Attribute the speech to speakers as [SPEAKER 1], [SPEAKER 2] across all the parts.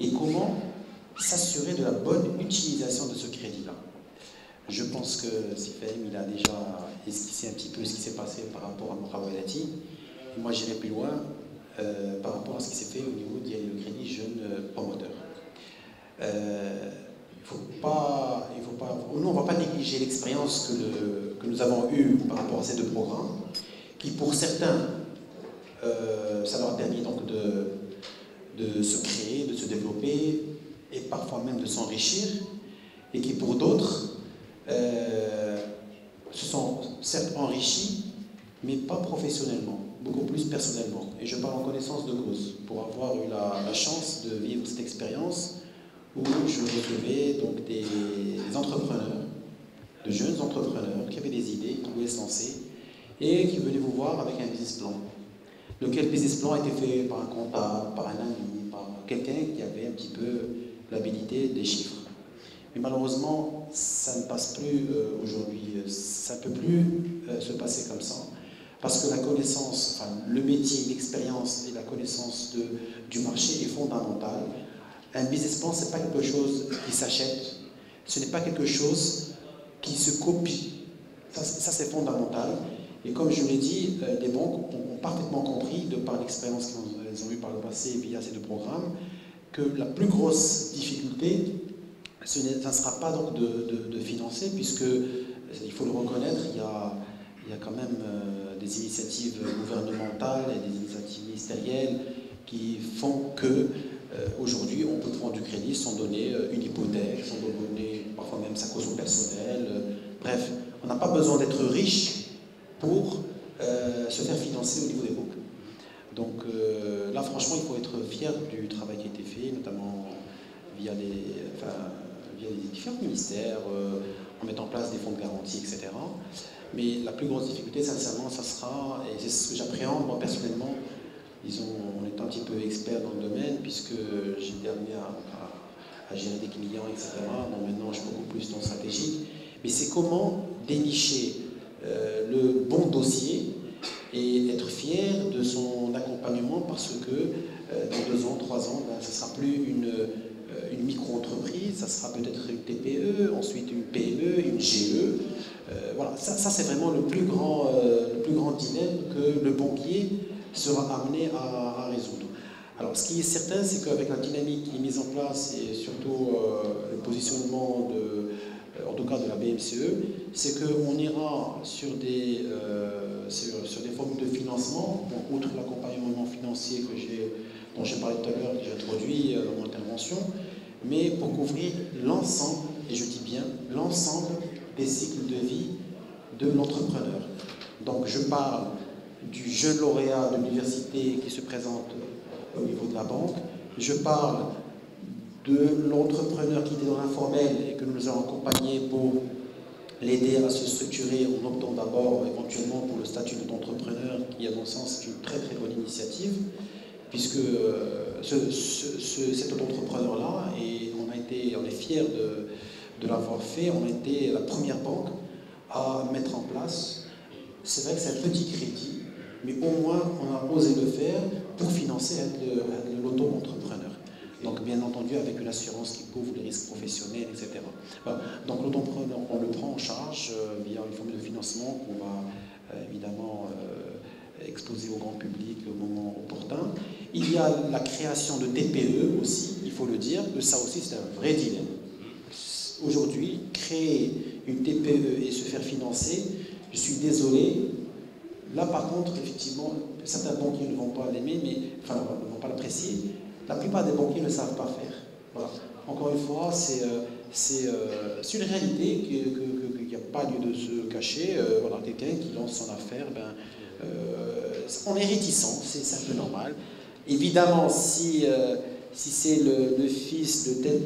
[SPEAKER 1] et comment s'assurer de la bonne utilisation de ce crédit-là. Je pense que Sifem, il a déjà esquissé un petit peu ce qui s'est passé par rapport à Mourawadati. Moi, j'irai plus loin par rapport à ce qui s'est fait au niveau du crédit jeune promoteur. Nous, on ne va pas négliger l'expérience que nous avons eue par rapport à ces deux programmes, qui pour certains, ça leur a permis donc de se créer, de se développer, et parfois même de s'enrichir, et qui pour d'autres se sont certes enrichis, mais pas professionnellement, beaucoup plus personnellement. Et je parle en connaissance de cause, pour avoir eu la chance de vivre cette expérience où je recevais donc des entrepreneurs, de jeunes entrepreneurs qui avaient des idées, qui voulaient se lancer, et qui venaient vous voir avec un business plan. Lequel business plan a été fait par un comptable, par un ami, par quelqu'un qui avait un petit peu l'habilité des chiffres. Mais malheureusement, ça ne passe plus aujourd'hui, ça ne peut plus se passer comme ça, parce que la connaissance, enfin, le métier, l'expérience et la connaissance du marché est fondamentale. Un business plan, ce n'est pas quelque chose qui s'achète, ce n'est pas quelque chose qui se copie. Ça c'est fondamental. Et comme je l'ai dit, les banques ont parfaitement compris, de par l'expérience qu'elles ont eue par le passé via ces deux programmes, que la plus grosse difficulté, ce ne sera pas donc de financer, puisque, il faut le reconnaître, il y a quand même des initiatives gouvernementales et des initiatives ministérielles qui font que aujourd'hui on peut prendre du crédit sans donner une hypothèque, sans donner parfois même sa caution personnelle. Bref, on n'a pas besoin d'être riche pour se faire financer au niveau des banques. Donc là, franchement, il faut être fier du travail qui a été fait, notamment via les différents ministères, en mettant en place des fonds de garantie, etc. Mais la plus grosse difficulté, sincèrement, ça sera, et c'est ce que j'appréhende moi personnellement, disons, on est un petit peu expert dans le domaine, puisque j'ai été amené à gérer des clients, etc. Bon, maintenant, je suis beaucoup plus dans le stratégique. Mais c'est comment dénicher le bon dossier et être fier de son accompagnement, parce que dans 2 ans, 3 ans, ben, ce ne sera plus une micro-entreprise, ça sera peut-être une TPE, ensuite une PME, une GE. Voilà, ça c'est vraiment le plus grand dilemme que le banquier sera amené à résoudre. Alors, ce qui est certain, c'est qu'avec la dynamique qui est mise en place et surtout le positionnement en tout cas de la BMCE, c'est qu'on ira sur des formules de financement, bon, outre l'accompagnement financier dont j'ai parlé tout à l'heure, que j'ai introduit dans mon intervention, mais pour couvrir l'ensemble, et je dis bien l'ensemble des cycles de vie de l'entrepreneur. Donc je parle du jeune lauréat de l'université qui se présente au niveau de la banque, je parle de l'entrepreneur qui était dans l'informel et que nous avons accompagné pour l'aider à se structurer en optant d'abord éventuellement pour le statut d'entrepreneur, qui à mon sens est une très très bonne initiative, puisque cet entrepreneur-là, et on est fiers de l'avoir fait, on a été la première banque à mettre en place. C'est vrai que c'est un petit crédit, mais au moins on a osé le faire pour financer l'auto-entrepreneur. Donc bien entendu avec une assurance qui couvre les risques professionnels, etc. Voilà. Donc l'auto-entrepreneur, on le prend en charge via une forme de financement qu'on va évidemment exposer au grand public au moment opportun. Il y a la création de TPE aussi, il faut le dire, que ça aussi c'est un vrai dilemme. Aujourd'hui, créer une TPE et se faire financer, je suis désolé. Là, par contre, effectivement, certains banquiers ne vont pas l'aimer, ne vont pas l'apprécier. La plupart des banquiers ne savent pas faire. Voilà. Encore une fois, c'est une réalité qu'il n'y a pas lieu de se cacher. Voilà, quelqu'un qui lance son affaire, on est réticent, c'est un peu normal. Évidemment, si c'est le fils de telle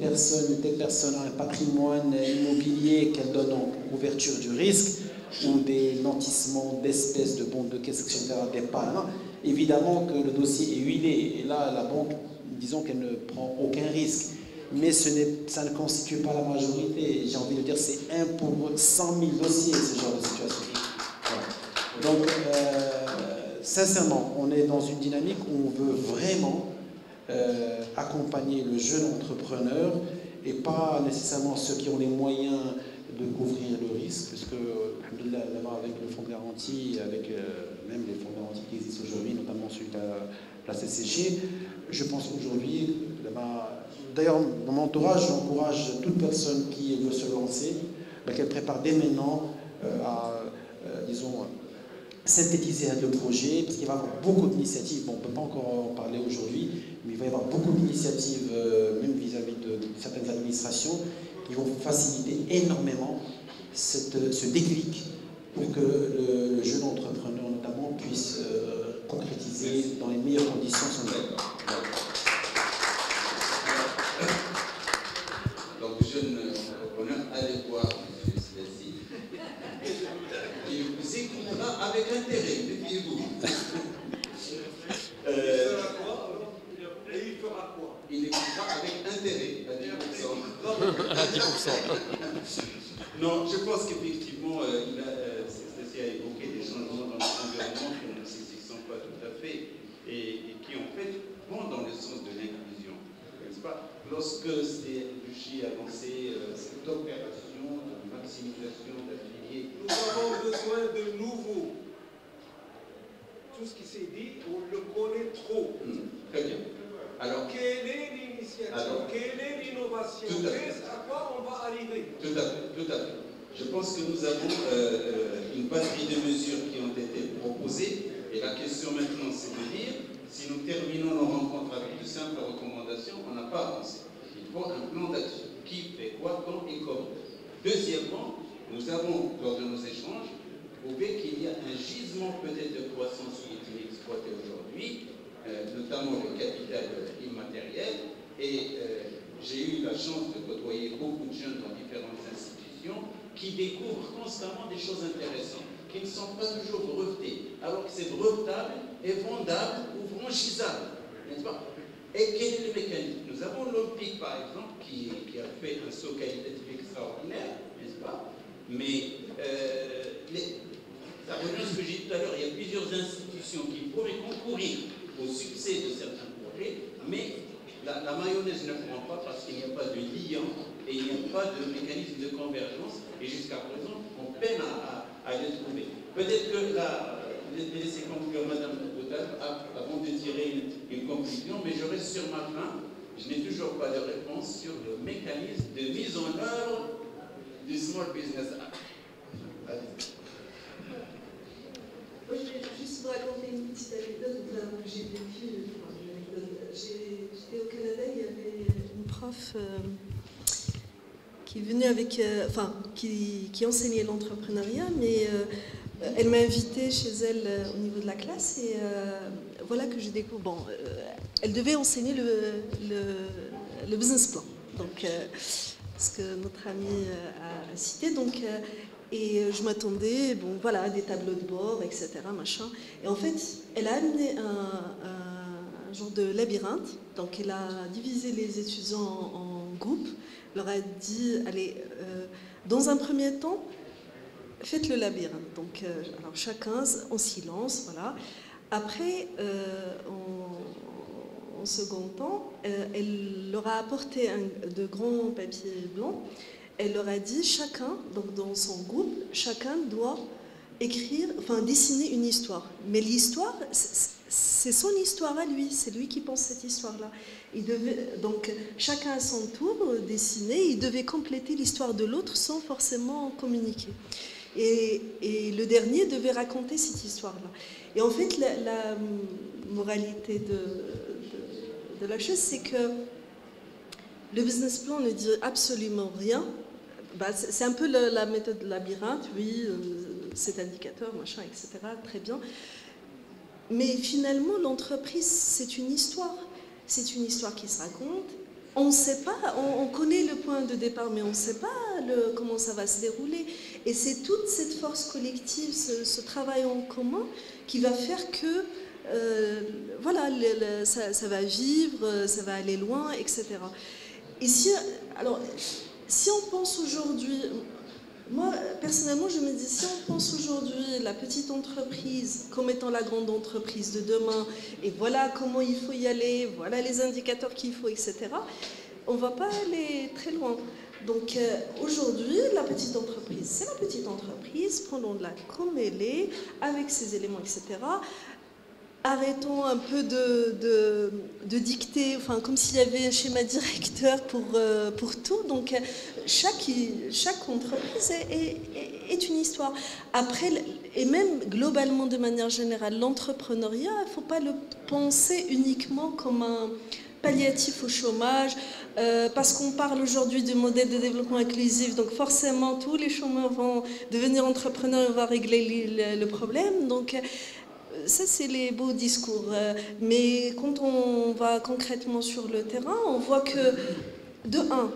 [SPEAKER 1] personne a un patrimoine immobilier qu'elle donne en couverture du risque, ou des nantissements d'espèces de bons de caisse, etc., d'épargne, évidemment que le dossier est huilé. Et là, la banque, disons qu'elle ne prend aucun risque. Mais ça ne constitue pas la majorité. J'ai envie de dire c'est 1 pour 100 000 dossiers, ce genre de situation. Voilà. Donc, sincèrement, on est dans une dynamique où on veut vraiment accompagner le jeune entrepreneur et pas nécessairement ceux qui ont les moyens de couvrir le risque, parce que là-bas avec le fonds de garantie, avec même les fonds de garantie qui existent aujourd'hui, notamment celui de la CCG, je pense aujourd'hui, d'ailleurs dans mon entourage, j'encourage toute personne qui veut se lancer, qu'elle prépare dès maintenant à, disons, synthétiser le projet, parce qu'il va y avoir beaucoup d'initiatives. Bon, on ne peut pas encore en parler aujourd'hui, mais il va y avoir beaucoup d'initiatives, même vis-à-vis de certaines administrations, qui vont faciliter énormément ce déclic pour que le jeune entrepreneur, notamment, puisse concrétiser dans les meilleures conditions son rêve.
[SPEAKER 2] Donc, jeune entrepreneur, allez voir M. Slassi. Il vous écoutera avec intérêt, méfiez-vous. Il écoutera avec intérêt, à 10%. Non, je pense qu'effectivement, Slassi a évoqué des changements dans l'environnement qui ne s'existent pas tout à fait et qui, en fait, vont dans le sens de l'inclusion. N'est-ce pas? Lorsque CNPJ a lancé cette opération de maximisation d'affiliés,
[SPEAKER 3] nous avons besoin de nouveau. Tout ce qui s'est dit, on le connaît trop.
[SPEAKER 2] Très bien. Alors,
[SPEAKER 3] quelle est l'initiative? Quelle est l'innovation? À quoi on va arriver?
[SPEAKER 2] Tout à fait, tout à fait. Je pense que nous avons une batterie de mesures qui ont été proposées. Et la question maintenant, c'est de dire, si nous terminons nos rencontres avec de simples recommandations, on n'a pas avancé. Il faut un plan d'action. Qui fait quoi, quand et comment. Deuxièmement, nous avons, lors de nos échanges, prouvé qu'il y a un gisement peut-être de croissance qui est inexploité aujourd'hui, notamment le capital immatériel. Et j'ai eu la chance de côtoyer beaucoup de jeunes dans différentes institutions qui découvrent constamment des choses intéressantes, qui ne sont pas toujours brevetées, alors que c'est brevetable et vendable ou franchisable, n'est-ce pas? Et quel est le mécanisme? Nous avons l'OMPIC, par exemple, qui a fait un saut qualitatif extraordinaire, n'est-ce pas? Mais ça revient à ce que j'ai dit tout à l'heure, il y a plusieurs institutions qui pourraient concourir au succès de certains projets, mais la mayonnaise ne prend pas parce qu'il n'y a pas de liant et il n'y a pas de mécanisme de convergence, et jusqu'à présent, on peine à les trouver. Peut-être que laisser conclure Madame Boutal avant de tirer une conclusion, mais je reste sur ma faim. Je n'ai toujours pas de réponse sur le mécanisme de mise en œuvre du Small Business Act.
[SPEAKER 4] Moi, je vais juste vous raconter une petite anecdote que j'ai vécue. J'étais au Canada, il y avait une prof qui venait avec, qui enseignait l'entrepreneuriat, mais elle m'a invitée chez elle au niveau de la classe et voilà que je découvre. Bon, elle devait enseigner le business plan, donc ce que notre ami a cité. Donc, et je m'attendais, bon, voilà, des tableaux de bord, etc., machin. Et en fait, elle a amené un genre de labyrinthe. Donc, elle a divisé les étudiants en groupes. Elle leur a dit, allez, dans un premier temps, faites le labyrinthe. Donc, alors chacun en silence, voilà. Après, en second temps, elle leur a apporté de grands papiers blancs. Elle leur a dit, chacun, donc dans son groupe, chacun doit écrire, enfin dessiner une histoire. Mais l'histoire, c'est son histoire à lui, c'est lui qui pense cette histoire-là. Donc chacun à son tour dessinait, il devait compléter l'histoire de l'autre sans forcément communiquer. Et le dernier devait raconter cette histoire-là. Et en fait, la moralité de la chose, c'est que le business plan ne dit absolument rien. C'est un peu la méthode labyrinthe, oui, cet indicateur, machin, etc., très bien. Mais finalement, l'entreprise, c'est une histoire. C'est une histoire qui se raconte. On ne sait pas, on connaît le point de départ, mais on ne sait pas comment ça va se dérouler. Et c'est toute cette force collective, ce travail en commun, qui va faire que voilà, ça va vivre, ça va aller loin, etc. Et si on pense aujourd'hui, Moi, personnellement, je me dis, si on pense aujourd'hui la petite entreprise comme étant la grande entreprise de demain, et voilà comment il faut y aller, voilà les indicateurs qu'il faut, etc., on ne va pas aller très loin. Donc aujourd'hui, la petite entreprise, c'est la petite entreprise, prenons-la comme elle est, avec ses éléments, etc. Arrêtons un peu de dicter, enfin, comme s'il y avait un schéma directeur pour tout. Donc, chaque entreprise est une histoire. Après, et même globalement, de manière générale, l'entrepreneuriat, il ne faut pas le penser uniquement comme un palliatif au chômage, parce qu'on parle aujourd'hui du modèle de développement inclusif, donc forcément, tous les chômeurs vont devenir entrepreneurs et on va régler le problème. Donc, ça, c'est les beaux discours. Mais quand on va concrètement sur le terrain, on voit que, de un,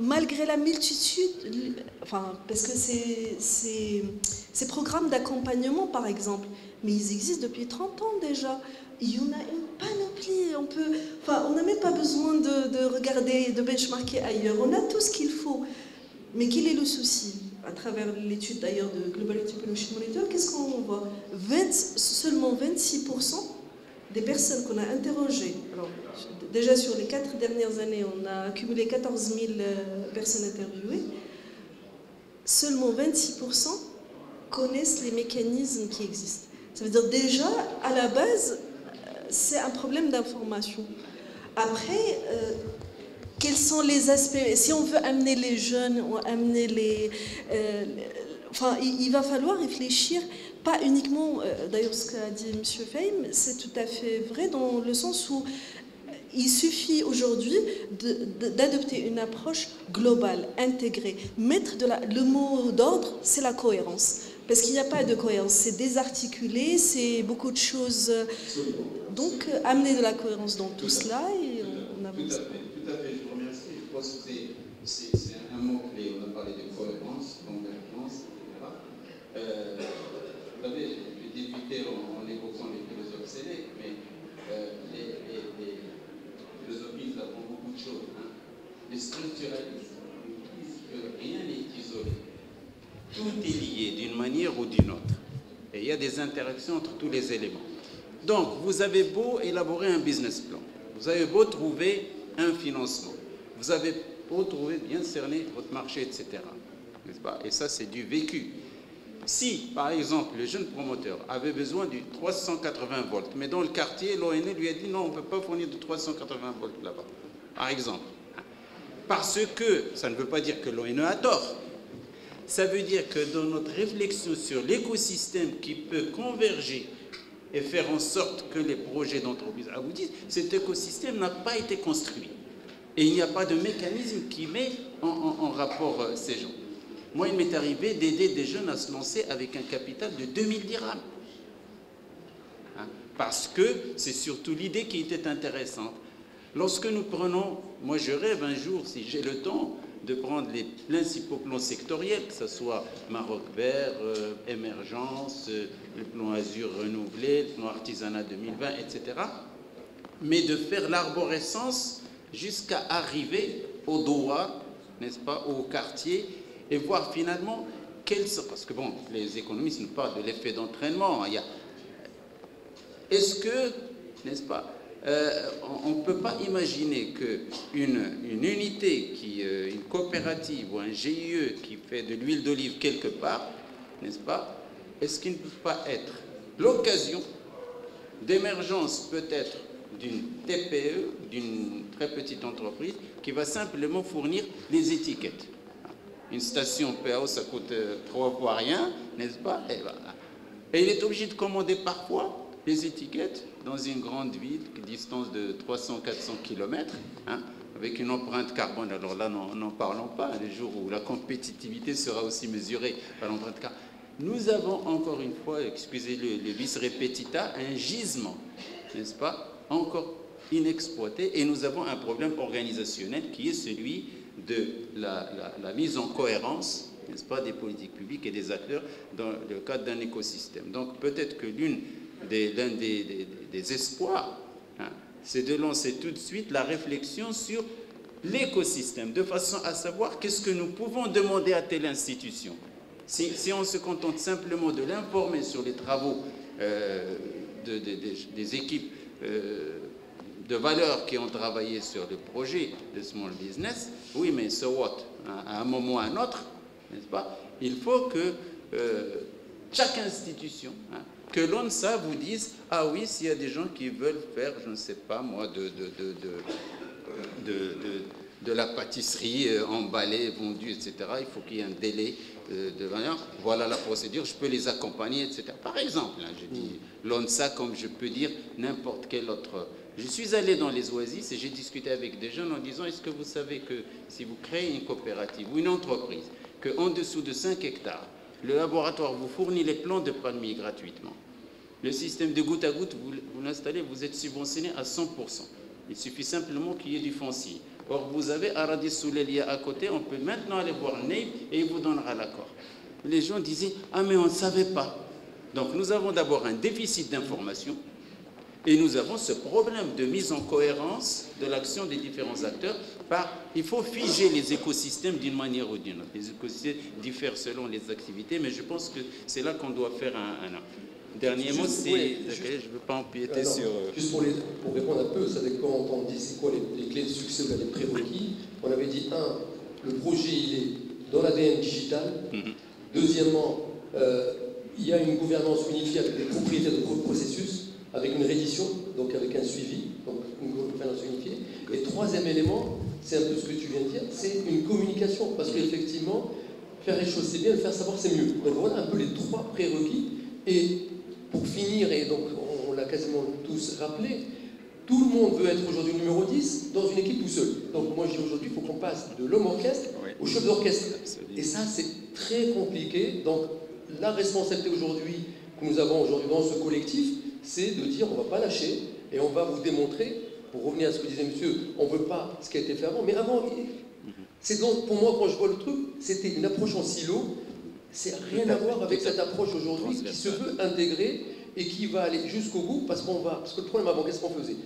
[SPEAKER 4] malgré la multitude, enfin, parce que ces programmes d'accompagnement, par exemple, mais ils existent depuis 30 ans déjà. Il y en a une panoplie. On n'a même pas besoin de regarder, de benchmarker ailleurs. On a tout ce qu'il faut. Mais quel est le souci? À travers l'étude d'ailleurs de Global Entrepreneurship Monitor, qu'est-ce qu'on voit? Seulement 26% des personnes qu'on a interrogées, alors déjà sur les 4 dernières années, on a accumulé 14 000 personnes interviewées, seulement 26% connaissent les mécanismes qui existent. Ça veut dire déjà, à la base, c'est un problème d'information. Après, quels sont les aspects? Si on veut amener les jeunes ou amener il va falloir réfléchir, pas uniquement, d'ailleurs ce qu'a dit M. Fahim, c'est tout à fait vrai dans le sens où il suffit aujourd'hui d'adopter une approche globale, intégrée. Le mot d'ordre, c'est la cohérence. Parce qu'il n'y a pas de cohérence, c'est désarticulé, c'est beaucoup de choses. Donc, amener de la cohérence dans tout cela et on avance.
[SPEAKER 2] Tout à fait, je vous remercie. Je pense que c'est un mot-clé. On a parlé de cohérence, convergence, etc. Vous savez, j'ai débuté en évoquant les philosophes sélects, mais les philosophies apprennent beaucoup de choses. Hein. Les structuralistes disent que rien n'est isolé. Tout est lié d'une manière ou d'une autre. Et il y a des interactions entre tous les éléments. Donc, vous avez beau élaborer un business plan, vous avez beau trouver un financement, vous avez beau trouver bien cerner votre marché, etc. N'est-ce pas? Et ça, c'est du vécu. Si, par exemple, le jeune promoteur avait besoin du 380 volts, mais dans le quartier, l'ONE lui a dit non, on ne peut pas fournir de 380 volts là-bas, par exemple. Parce que, ça ne veut pas dire que l'ONE a tort. Ça veut dire que dans notre réflexion sur l'écosystème qui peut converger et faire en sorte que les projets d'entreprise aboutissent, cet écosystème n'a pas été construit. Et il n'y a pas de mécanisme qui met en rapport ces gens. Moi, il m'est arrivé d'aider des jeunes à se lancer avec un capital de 2000 dirhams. Hein? Parce que c'est surtout l'idée qui était intéressante. Lorsque nous prenons, moi je rêve un jour, si j'ai le temps, de prendre les principaux plans sectoriels, que ce soit Maroc vert, émergence, le plan Azur renouvelé, le plan artisanat 2020, etc. Mais de faire l'arborescence jusqu'à arriver au Doha, n'est-ce pas, au quartier, et voir finalement quels sont... Parce que bon, les économistes nous parlent de l'effet d'entraînement. Est-ce que, n'est-ce pas, on ne peut pas imaginer qu'une unité, une coopérative ou un GIE qui fait de l'huile d'olive quelque part, n'est-ce pas, est-ce qu'il ne peut pas être l'occasion d'émergence peut-être d'une TPE, d'une très petite entreprise, qui va simplement fournir les étiquettes. Une station PAO, ça coûte 3 fois rien, n'est-ce pas? Et il est obligé de commander parfois les étiquettes dans une grande ville, distance de 300-400 km, hein, avec une empreinte carbone. Alors là, n'en parlons pas, les jours où la compétitivité sera aussi mesurée par l'empreinte carbone. Nous avons encore une fois, excusez le vis repetita, un gisement, n'est-ce pas, encore inexploité, et nous avons un problème organisationnel qui est celui de la mise en cohérence, n'est-ce pas, des politiques publiques et des acteurs dans le cadre d'un écosystème. Donc peut-être que l'un des espoirs, hein, c'est de lancer tout de suite la réflexion sur l'écosystème, de façon à savoir qu'est-ce que nous pouvons demander à telle institution, Si on se contente simplement de l'informer sur les travaux des équipes de valeur qui ont travaillé sur le projet de Small Business, oui, mais so what? À un moment ou à un autre, n'est-ce pas? Il faut que chaque institution, que l'ONSA vous dise, ah oui, s'il y a des gens qui veulent faire, je ne sais pas moi, de la pâtisserie emballée, vendue, etc., il faut qu'il y ait un délai de valeur. Voilà la procédure, je peux les accompagner, etc. Par exemple, je dis l'ONSA comme je peux dire n'importe quel autre. Je suis allé dans les Oasis et j'ai discuté avec des jeunes en disant, est-ce que vous savez que si vous créez une coopérative ou une entreprise, qu'en dessous de 5 hectares, le laboratoire vous fournit les plans de palmiers gratuitement. Le système de goutte à goutte, vous l'installez, vous êtes subventionné à 100%. Il suffit simplement qu'il y ait du foncier. Or, vous avez Aradis Soulelia à côté, on peut maintenant aller voir Neib et il vous donnera l'accord. Les gens disaient, ah mais on ne savait pas. Donc nous avons d'abord un déficit d'information et nous avons ce problème de mise en cohérence de l'action des différents acteurs. Il faut figer les écosystèmes d'une manière ou d'une autre. Les écosystèmes diffèrent selon les activités, mais je pense que c'est là qu'on doit faire un dernier mot, c'est... Oui, je ne veux pas empiéter sur...
[SPEAKER 5] Juste pour répondre un peu, quand on dit c'est quoi les clés de succès ou les prérequis, on avait dit, le projet il est dans l'ADN digital. Deuxièmement, il y a une gouvernance unifiée avec des propriétaires de processus, avec une reddition, donc avec un suivi, donc une gouvernance unifiée. Et troisième élément, c'est un peu ce que tu viens de dire, c'est une communication, parce qu'effectivement, faire les choses c'est bien, le faire savoir c'est mieux. Donc voilà un peu les 3 prérequis. Et pour finir, et donc on l'a quasiment tous rappelé, tout le monde veut être aujourd'hui numéro 10 dans une équipe tout seul. Donc moi je dis aujourd'hui, il faut qu'on passe de l'homme orchestre au chef d'orchestre. Et ça c'est très compliqué. Donc la responsabilité aujourd'hui que nous avons aujourd'hui dans ce collectif, c'est de dire on ne va pas lâcher et on va vous démontrer, pour revenir à ce que disait monsieur, on ne veut pas ce qui a été fait avant, mais avant, c'est donc pour moi quand je vois le truc, c'était une approche en silo. C'est rien à voir avec cette approche aujourd'hui qui se veut intégrer et qui va aller jusqu'au bout parce que le problème avant, qu'est-ce qu'on faisait?